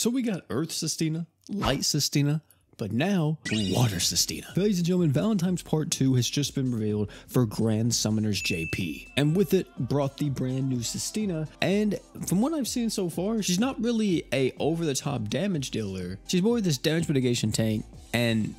So we got Earth Cestina, Light Cestina, but now, Water Cestina. Ladies and gentlemen, Valentine's Part 2 has just been revealed for Grand Summoners JP. And with it, brought the brand new Cestina. And from what I've seen so far, she's not really a over-the-top damage dealer. She's more of this damage mitigation tank and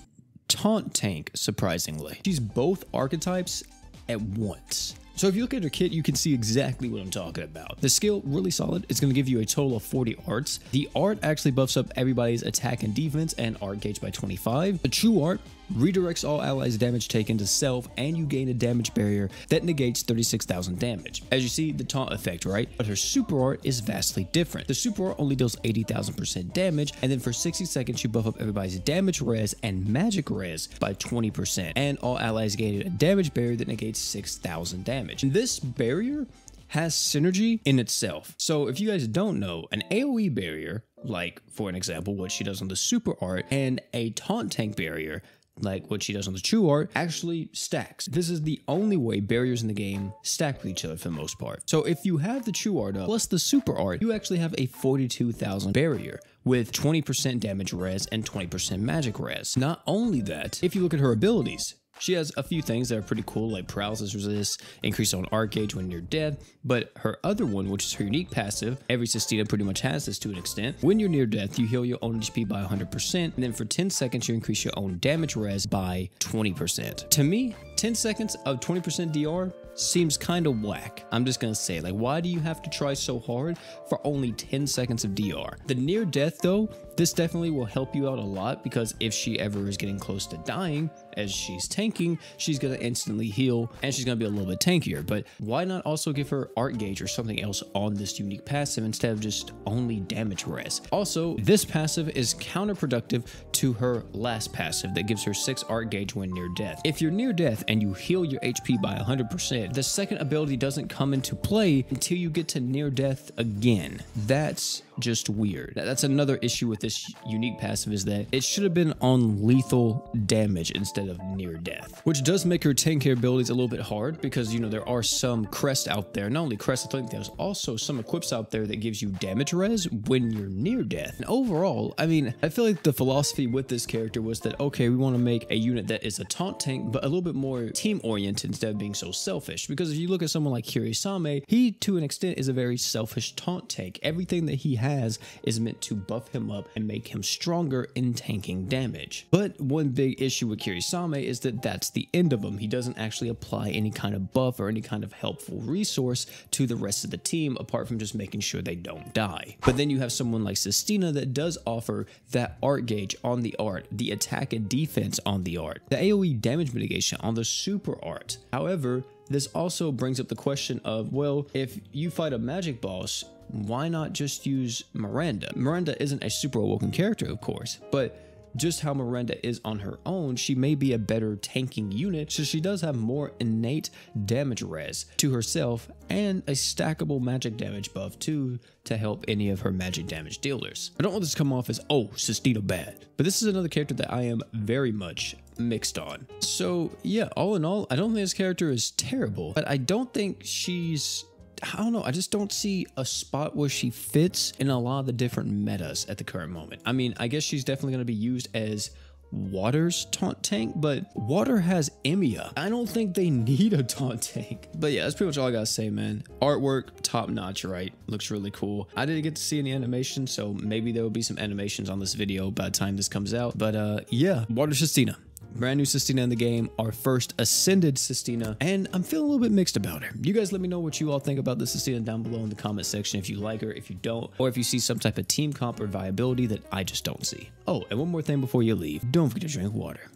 taunt tank, surprisingly. She's both archetypes at once. So if you look at her kit, you can see exactly what I'm talking about. The skill, really solid. It's going to give you a total of 40 arts. The art actually buffs up everybody's attack and defense and art gauge by 25. The true art redirects all allies' damage taken to self, and you gain a damage barrier that negates 36,000 damage. As you see, the taunt effect, right? But her super art is vastly different. The super art only deals 80,000% damage, and then for 60 seconds, you buff up everybody's damage res and magic res by 20%, and all allies gain a damage barrier that negates 6,000 damage. And this barrier has synergy in itself. So if you guys don't know, an AoE barrier, like for an example, what she does on the super art, and a taunt tank barrier, like what she does on the true art, actually stacks. This is the only way barriers in the game stack with each other for the most part. So if you have the true art up plus the super art, you actually have a 42,000 barrier with 20% damage res and 20% magic res. Not only that, if you look at her abilities, she has a few things that are pretty cool, like paralysis resist, increase on art gauge when near death, but her other one, which is her unique passive, every Cestina pretty much has this to an extent. When you're near death, you heal your own HP by 100%, and then for 10 seconds, you increase your own damage res by 20%. To me, 10 seconds of 20% DR seems kind of whack. I'm just gonna say, like, why do you have to try so hard for only 10 seconds of DR? The near death though, this definitely will help you out a lot, because if she ever is getting close to dying, as she's tanking, she's gonna instantly heal and she's gonna be a little bit tankier. But why not also give her art gauge or something else on this unique passive instead of just only damage res? Also, this passive is counterproductive to her last passive that gives her 6 art gauge when near death. If you're near death and you heal your HP by 100%, the second ability doesn't come into play until you get to near death again. That's just weird. That's another issue with this unique passive, is that it should have been on lethal damage instead of near death, which does make her tankier abilities a little bit hard, because, you know, there are some crests out there, not only crests, I think there's also some equips out there that gives you damage res when you're near death. And overall, I mean, I feel like the philosophy with this character was that, okay, we want to make a unit that is a taunt tank, but a little bit more team oriented instead of being so selfish. Because if you look at someone like Kirisame, he to an extent is a very selfish taunt tank. Everything that he has is meant to buff him up and make him stronger in tanking damage. But one big issue with Kirisame is that that's the end of him. He doesn't actually apply any kind of buff or any kind of helpful resource to the rest of the team, apart from just making sure they don't die. But then you have someone like Cestina that does offer that art gauge on the art, the attack and defense on the art, the AoE damage mitigation on the super art. However, this also brings up the question of, well, if you fight a magic boss, why not just use Miranda? Miranda isn't a super awoken character, of course, but just how Miranda is on her own, she may be a better tanking unit, so she does have more innate damage res to herself and a stackable magic damage buff too to help any of her magic damage dealers. I don't want this to come off as, oh, Cestina bad, but this is another character that I am very much mixed on. So yeah, all in all, I don't think this character is terrible, but I don't think she's, I don't know, I just don't see a spot where she fits in a lot of the different metas at the current moment. I mean, I guess she's definitely going to be used as Water's taunt tank, but Water has Emiya. I don't think they need a taunt tank. But yeah, that's pretty much all I gotta say, man. Artwork, top notch, right? Looks really cool. I didn't get to see any animation, so maybe there will be some animations on this video by the time this comes out. But yeah, Water Cestina. Brand new Cestina in the game, our first ascended Cestina, and I'm feeling a little bit mixed about her. You guys let me know what you all think about the Cestina down below in the comment section, if you like her, if you don't, or if you see some type of team comp or viability that I just don't see. Oh, and one more thing before you leave, don't forget to drink water.